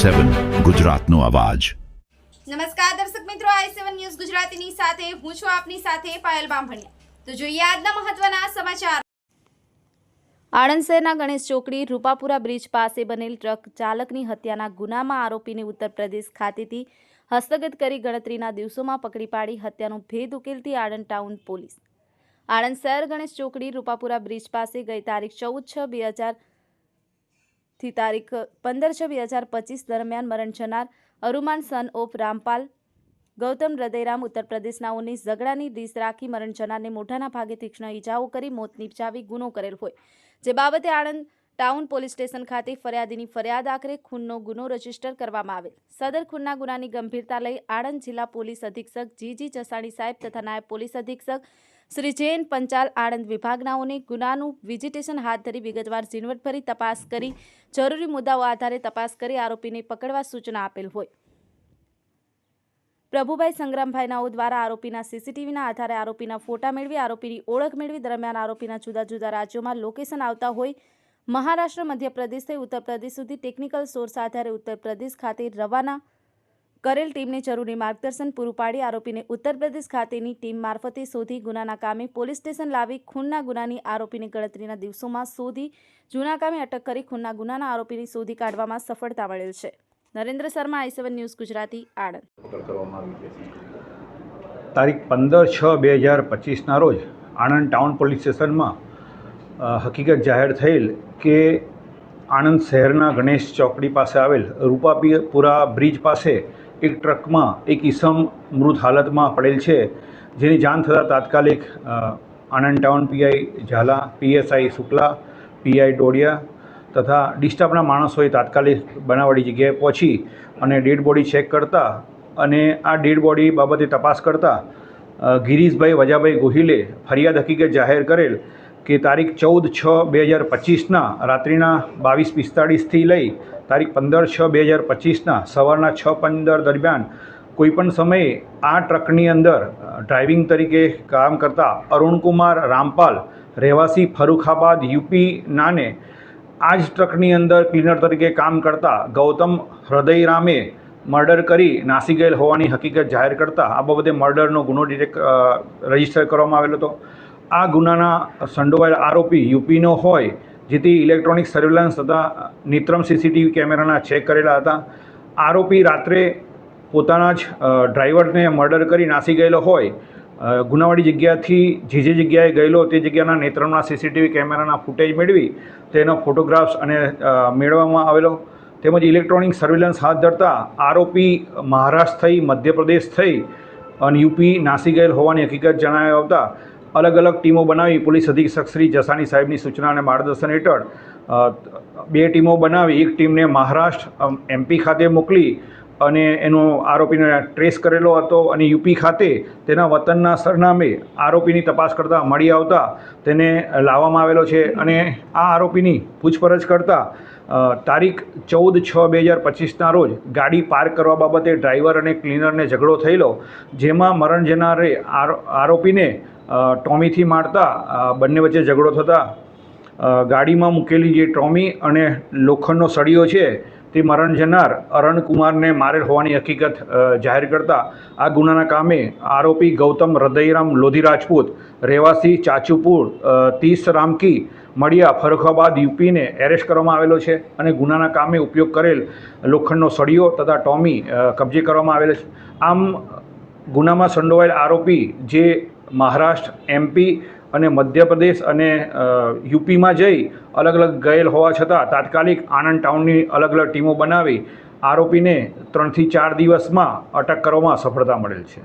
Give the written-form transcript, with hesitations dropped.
i7 ગુજરાતનો અવાજ। નમસ્કાર દર્શક મિત્રો, i7 ન્યૂઝ ગુજરાતીની સાથે હું છું આપની સાથે પાયલ બામભણિયા। તો જોઈએ આજના મહત્વના સમાચાર। આણંદ શહેરના ગણેશ ચોકડી રૂપાપુરા બ્રિજ પાસે બનેલ ટ્રક ચાલકની હત્યાના ગુનામાં આરોપીને ઉત્તર પ્રદેશ ખાતેથી હસ્તગત કરી ગણતરીના દિવસોમાં પકડી પાડી હત્યાનો ભેદ ઉકેલતી આણંદ ટાઉન પોલીસ। આણંદ શહેર ગણેશ ચોકડી રૂપાપુરા બ્રિજ પાસે ગઈ તારીખ 14/6/2000 થી તારીખ 15/6/2025 દરમિયાન મરણ જનાર અરુમાન સન ઓફ રામપાલ ગૌતમ હૃદયરામ ઉત્તર પ્રદેશનાઓની ઝઘડાની રીસ રાખી મરણ જનારને મોઢાના ભાગે તીક્ષ્ણ ઈજાઓ કરી મોત નિપજાવી ગુનો કરેલ હોય, જે બાબતે આણંદ ટાઉન પોલીસ સ્ટેશન ખાતે ફરિયાદીની ફરિયાદ આખરે ખૂનનો ગુનો રજીસ્ટર કરવામાં આવેલ। સદર ખૂનના ગુનાની ગંભીરતા લઈ આણંદ જિલ્લા પોલીસ અધિક્ષક જી ચસાણી સાહેબ તથા નાયબ પોલીસ અધિક્ષક શ્રી જૈન પંચાલ આણંદ વિભાગનાઓને ગુનાનું વિઝિટેશન હાથ ધરી વિગતવાર ઝીણવટભરી તપાસ કરી જરૂરી મુદ્દાઓ આધારે તપાસ કરી આરોપીને પકડવા સૂચના આપેલ હોય। પ્રભુભાઈ સંગ્રામભાઈનાઓ દ્વારા આરોપીના સીસીટીવીના આધારે આરોપીના ફોટા મેળવી આરોપીની ઓળખ મેળવી દરમિયાન આરોપીના જુદા જુદા રાજ્યોમાં લોકેશન આવતા હોય મહારાષ્ટ્ર, મધ્યપ્રદેશથી ઉત્તર પ્રદેશ સુધી ટેકનિકલ સોર્સ આધારે ઉત્તર પ્રદેશ ખાતે રવાના કરેલ ટીમને જરૂરી માર્ગદર્શન પૂરું પાડી આરોપીને ઉત્તર પ્રદેશ ખાતેની ટીમ મારફતે શોધી ગુનાના કામે પોલીસ સ્ટેશન લાવી ખૂનના ગુનાની આરોપીને ગણતરીના દિવસોમાં શોધી જૂના કામે અટક કરી ખૂનના ગુનાના આરોપીને શોધી કાઢવામાં સફળતા મળેલ છે। Narendra Sharma, i7 news Gujarati, Anand. તારીખ 15/6/2025ના રોજ આણંદ ટાઉન પોલીસ સ્ટેશનમાં હકીકત જાહેર થયેલ કે આણંદ શહેરના ગણેશ ચોકડી પાસે આવેલ રૂપાપુરા બ્રિજ પાસે એક ટ્રકમાં એક ઈસમ મૃત હાલતમાં પડેલ છે, જેની જાણ થતાં તાત્કાલિક Anand town PI Zala, PSI Shukla, PI Dodiya તથા ડિસ્ટાફના માણસોએ તાત્કાલિક બનાવવાળી જગ્યાએ પહોંચી અને ડેડ બોડી ચેક કરતા અને આ ડેડ બોડી બાબતે તપાસ કરતા ગિરીશભાઈ વજાભાઈ ગોહિલે ફરિયાદ હકીકત જાહેર કરેલ કે તારીખ 14/6/2025ના રાત્રિના 22:45થી લઈ તારીખ 15/6/2025ના સવારના 6:15 દરમિયાન કોઈપણ સમયે આ ટ્રકની અંદર ડ્રાઇવિંગ તરીકે કામ કરતા અરુણકુમાર રામપાલ રહેવાસી ફરુખાબાદ યુપી નાને આ જ ટ્રકની અંદર ક્લીનર તરીકે કામ કરતા ગૌતમ હૃદયરામે મર્ડર કરી નાસી ગયેલ હોવાની હકીકત જાહેર કરતા આ બાબતે મર્ડરનો ગુનો રજીસ્ટર કરવામાં આવેલો હતો। આ ગુનાના સંડોવાયેલા આરોપી યુપીનો હોય, જેથી ઇલેક્ટ્રોનિક સર્વેલન્સ તથા નેત્રમ સીસીટીવી કેમેરાના ચેક કરેલા હતા। આરોપી રાત્રે પોતાના જ ડ્રાઈવરને મર્ડર કરી નાસી ગયેલો હોય, ગુનાવાળી જગ્યાથી જે જગ્યાએ ગયેલો તે જગ્યાના નેત્રમના સીસીટીવી કેમેરાના ફૂટેજ મેળવી તેનો ફોટોગ્રાફ્સ અને મેળવવામાં આવેલો, તેમજ ઇલેક્ટ્રોનિક સર્વેલન્સ હાથ ધરતા આરોપી મહારાષ્ટ્ર થઈ, મધ્યપ્રદેશ થઈ અને યુપી નાસી ગયેલ હોવાની હકીકત જણાવી આવતા અલગ અલગ ટીમો બનાવી પોલીસ અધિક્ષક શ્રી જસાણી સાહેબની સૂચના અને માર્ગદર્શન હેઠળ 2 ટીમો બનાવી એક ટીમને મહારાષ્ટ્ર MP ખાતે મોકલી અને એનો આરોપીને ટ્રેસ કરેલો હતો અને યુપી ખાતે તેના વતનના સરનામે આરોપીની તપાસ કરતાં મળી આવતા તેને લાવવામાં આવેલો છે અને આ આરોપીની પૂછપરછ કરતાં તારીખ 14/6/2025ના રોજ ગાડી પાર્ક કરવા બાબતે ડ્રાઈવર અને ક્લીનરને ઝઘડો થયેલો, જેમાં મરણ જનારે આરોપીને ટોમીથી મારતા બંને વચ્ચે ઝઘડો થતાં ગાડીમાં મૂકેલી જે ટોમી અને લોખંડનો સળિયો છે તે મરણ જનાર અરુણકુમારને મારેલ હોવાની હકીકત જાહેર કરતા આ ગુનાના કામે આરોપી ગૌતમ હૃદયરામ લોધી રાજપૂત રહેવાસી ચાચુપુર 30 રામકી મળિયા ફરુખાબાદ યુપીને એરેસ્ટ કરવામાં આવેલો છે અને ગુનાના કામે ઉપયોગ કરેલ લોખંડનો સળિયો તથા ટોમી કબજે કરવામાં આવેલો છે। આમ ગુનામાં સંડોવાયેલ આરોપી જે મહારાષ્ટ્ર, MP અને મધ્યપ્રદેશ અને યુપીમાં જઈ અલગ અલગ ગયેલ હોવા છતાં તાત્કાલિક આણંદ ટાઉનની અલગ અલગ ટીમો બનાવી આરોપીને 3 થી 4 દિવસમાં અટક કરવામાં સફળતા મળેલ છે।